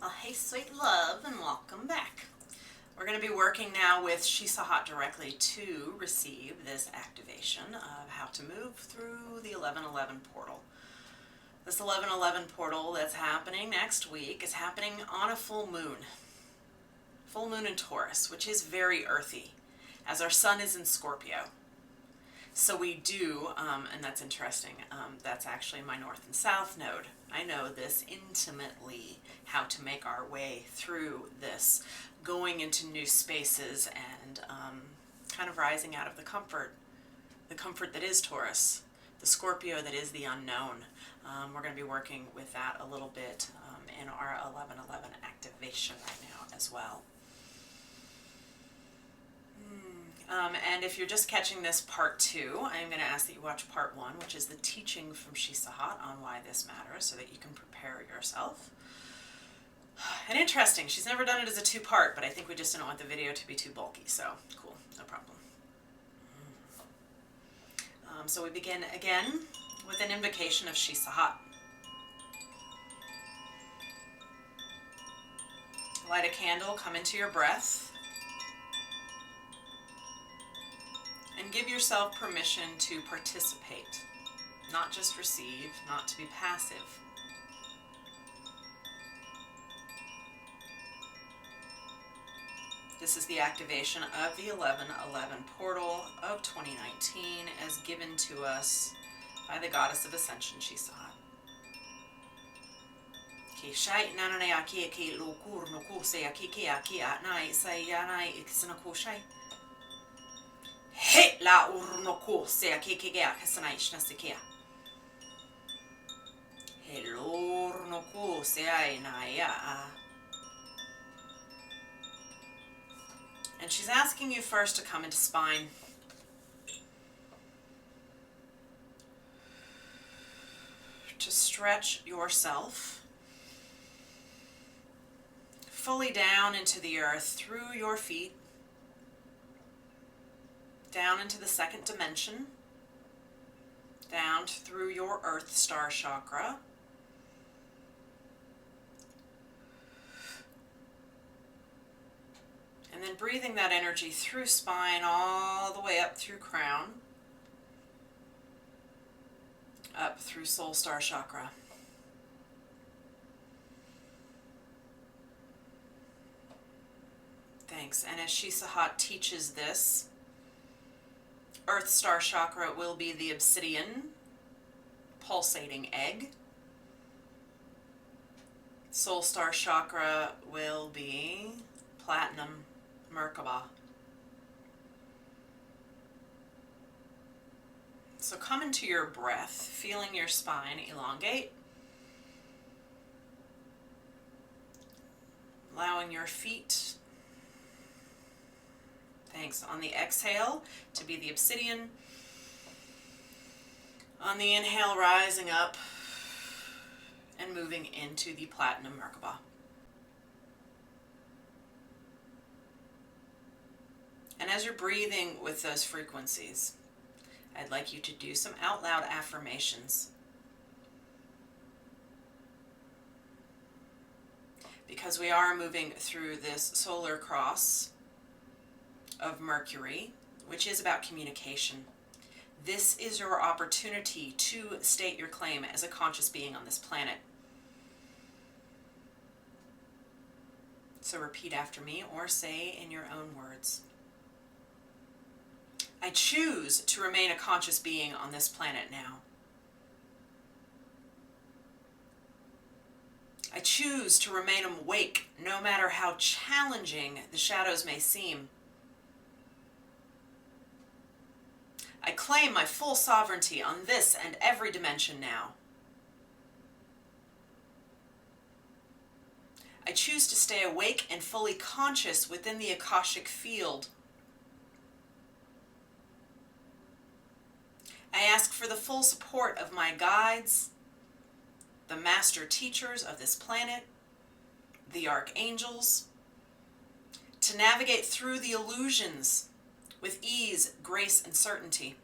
Well, hey sweet love, and welcome back. We're going to be working now with Sheshat directly to receive this activation of how to move through the 1111 portal. This 1111 portal that's happening next week is happening on a full moon. Full moon in Taurus, which is very earthy, as our sun is in Scorpio. So we do, and that's interesting, that's actually my north and south node. I know this intimately, how to make our way through this, going into new spaces and kind of rising out of the comfort that is Taurus, the Scorpio that is the unknown. We're going to be working with that a little bit in our 1111 activation right now as well. And if you're just catching this part 2, I'm going to ask that you watch part 1, which is the teaching from Sheshat on why this matters, so that you can prepare yourself. And interesting, she's never done it as a 2-part, but I think we just didn't want the video to be too bulky, so cool, no problem. So we begin again with an invocation of Sheshat. Light a candle, come into your breath. And give yourself permission to participate, not just receive, not to be passive. This is the activation of the 1111 portal of 2019 as given to us by the Goddess of Ascension, Sheshat. He la urnoko se akikea kasanaishna sekea. Hello urnoko se ainaya. And she's asking you first to come into spine. To stretch yourself fully down into the earth through your feet. Down into the second dimension, down through your earth star chakra, and then breathing that energy through spine all the way up through crown, up through soul star chakra. Thanks. And as Sheshat teaches this, Earth Star Chakra will be the obsidian, pulsating egg. Soul Star Chakra will be platinum, Merkaba. So come into your breath, feeling your spine elongate. Allowing your feet, thanks, on the exhale to be the obsidian. On the inhale, rising up and moving into the platinum Merkaba. And as you're breathing with those frequencies, I'd like you to do some out loud affirmations. Because we are moving through this solar cross of Mercury, which is about communication. This is your opportunity to state your claim as a conscious being on this planet. So repeat after me or say in your own words. I choose to remain a conscious being on this planet now. I choose to remain awake no matter how challenging the shadows may seem. I claim my full sovereignty on this and every dimension now. I choose to stay awake and fully conscious within the AKASHIC field. I ask for the full support of my guides, the master teachers of this planet, the archangels, to navigate through the illusions with ease, grace, and certainty.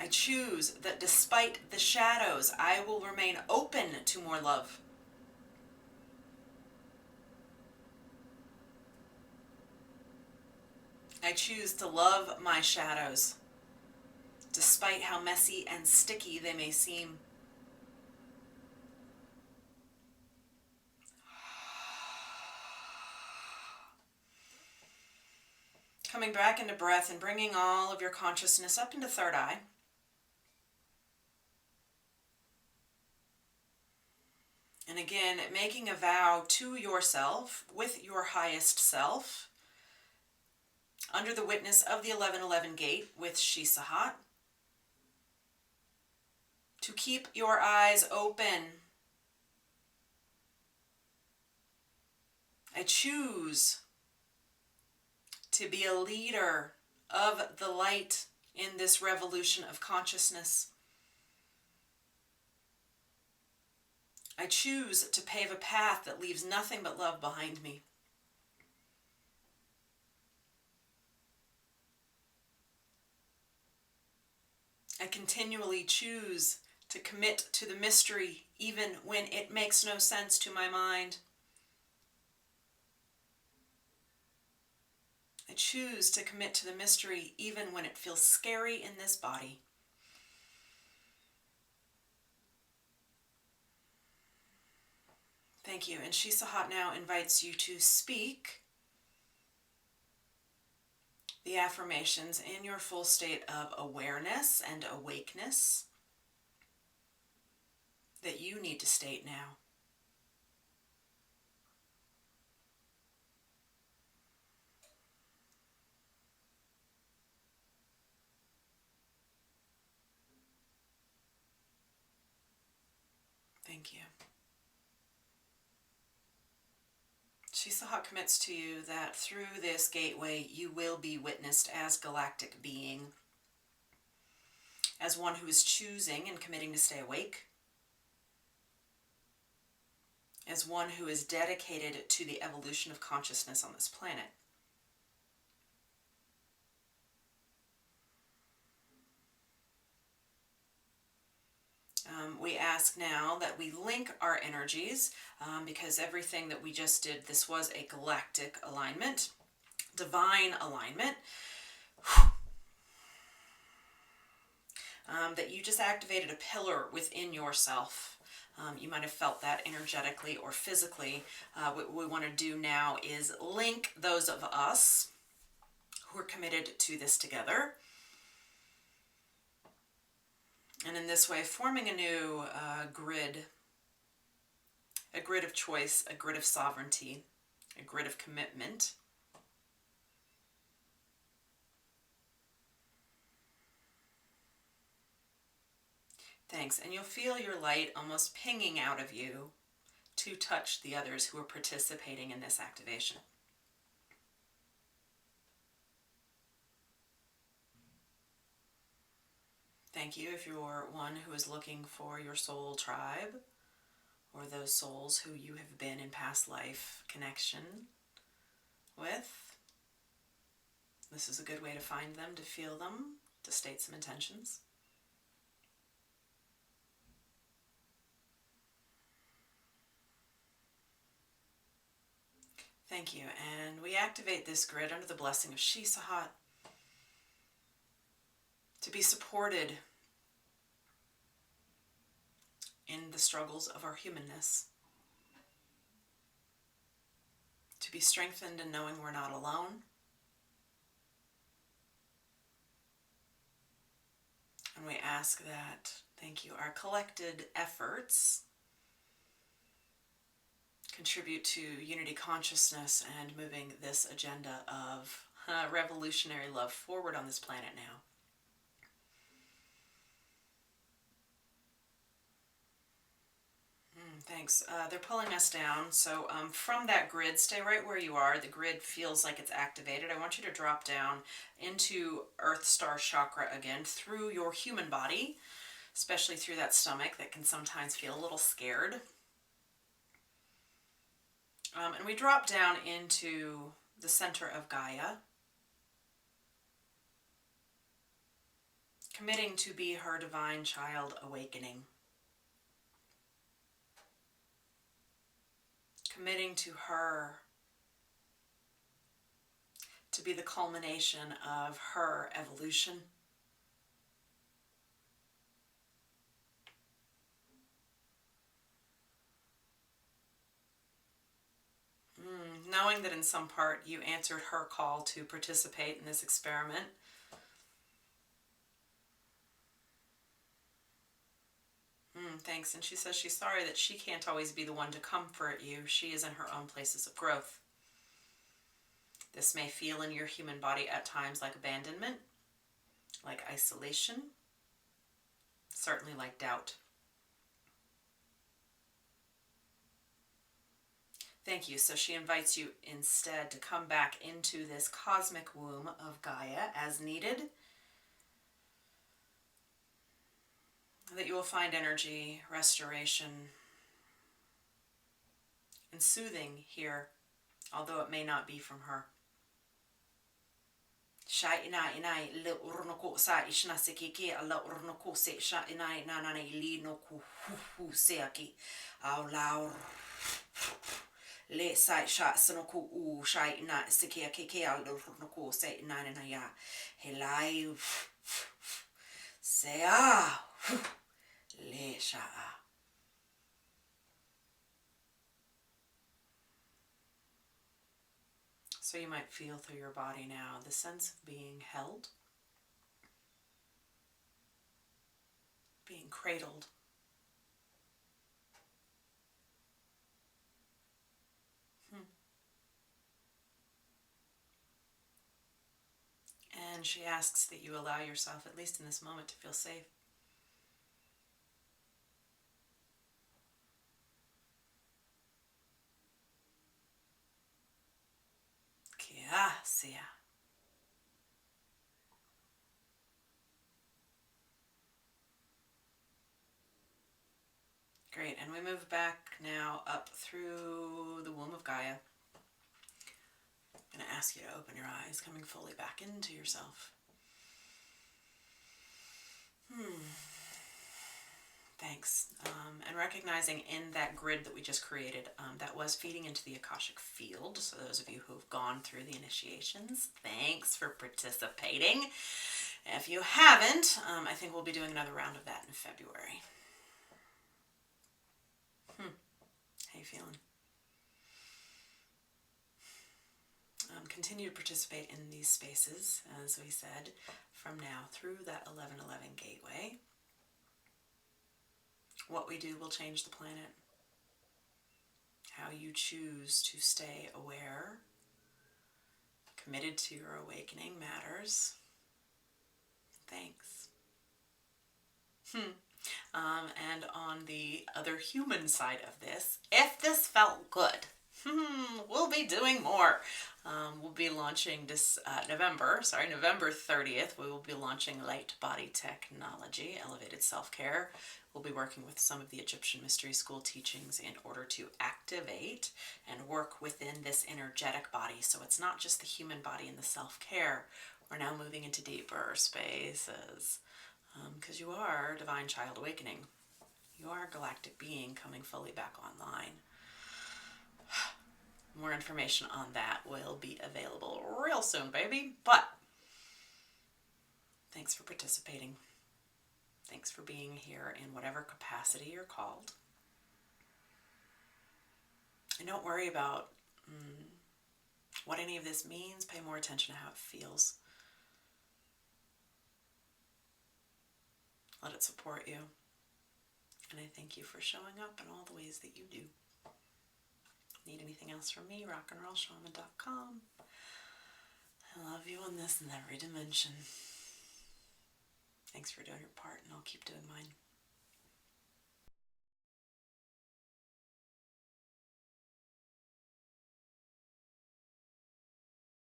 I choose that despite the shadows, I will remain open to more love. I choose to love my shadows, despite how messy and sticky they may seem. Coming back into breath and bringing all of your consciousness up into third eye. And again, making a vow to yourself, with your highest self, under the witness of the 1111 gate with Sheshat, to keep your eyes open. I choose to be a leader of the light in this revolution of consciousness. I choose to pave a path that leaves nothing but love behind me. I continually choose to commit to the mystery even when it makes no sense to my mind. I choose to commit to the mystery even when it feels scary in this body. Thank you. And Sheshat now invites you to speak the affirmations in your full state of awareness and awakeness that you need to state now. Thank you. Sheshat commits to you that through this gateway you will be witnessed as galactic being, as one who is choosing and committing to stay awake, as one who is dedicated to the evolution of consciousness on this planet. We ask now that we link our energies because everything that we just did, this was a galactic alignment, divine alignment, that you just activated a pillar within yourself. You might have felt that energetically or physically. What we want to do now is link those of us who are committed to this together. And in this way, forming a new grid of choice, a grid of sovereignty, a grid of commitment. Thanks. And you'll feel your light almost pinging out of you to touch the others who are participating in this activation. Thank you if you're one who is looking for your soul tribe or those souls who you have been in past life connection with. This is a good way to find them, to feel them, to state some intentions. Thank you. And we activate this grid under the blessing of Sheshat to be supported in the struggles of our humanness, to be strengthened in knowing we're not alone, and we ask that, thank you, our collected efforts contribute to unity consciousness and moving this agenda of revolutionary love forward on this planet now. Thanks. They're pulling us down. So from that grid, stay right where you are. The grid feels like it's activated. I want you to drop down into Earth Star Chakra again through your human body, especially through that stomach that can sometimes feel a little scared. And we drop down into the center of Gaia, committing to be her divine child awakening. Committing to her to be the culmination of her evolution. Knowing that in some part you answered her call to participate in this experiment. Thanks. And she says she's sorry that she can't always be the one to comfort you. She is in her own places of growth. This may feel in your human body at times like abandonment, like isolation, certainly like doubt. Thank you. So she invites you instead to come back into this cosmic womb of Gaia as needed. That you will find energy, restoration, and soothing here, although it may not be from her. Sha ina le urnoko sa ishna sekeke ala urnoko se sha ina na li no ku hu se aki au laur le sa sha sonoku u sha ina sekeke keke ala urnoko se ina na ya helai se a le sha. So you might feel through your body now the sense of being held, being cradled. And she asks that you allow yourself, at least in this moment, to feel safe. Kia. Great, and we move back now up through the womb of Gaia. I'm going to ask you to open your eyes, coming fully back into yourself. Thanks. And recognizing in that grid that we just created, that was feeding into the Akashic field. So those of you who have gone through the initiations, thanks for participating. If you haven't, I think we'll be doing another round of that in February. How you feeling? Continue to participate in these spaces, as we said, from now through that 1111 gateway. What we do will change the planet. How you choose to stay aware, committed to your awakening matters. Thanks. And on the other human side of this, if this felt good, we'll be doing more. We'll be launching this November 30th, we will be launching Light Body Technology, Elevated Self-Care. We'll be working with some of the Egyptian Mystery School teachings in order to activate and work within this energetic body. So it's not just the human body and the self-care. We're now moving into deeper spaces because you are Divine Child Awakening. You are a galactic being coming fully back online. More information on that will be available real soon, baby. But thanks for participating. Thanks for being here in whatever capacity you're called. And don't worry about what any of this means. Pay more attention to how it feels. Let it support you. And I thank you for showing up in all the ways that you do. Need anything else from me? rockandrollshaman.com. I love you on this and every dimension. Thanks for doing your part, and I'll keep doing mine.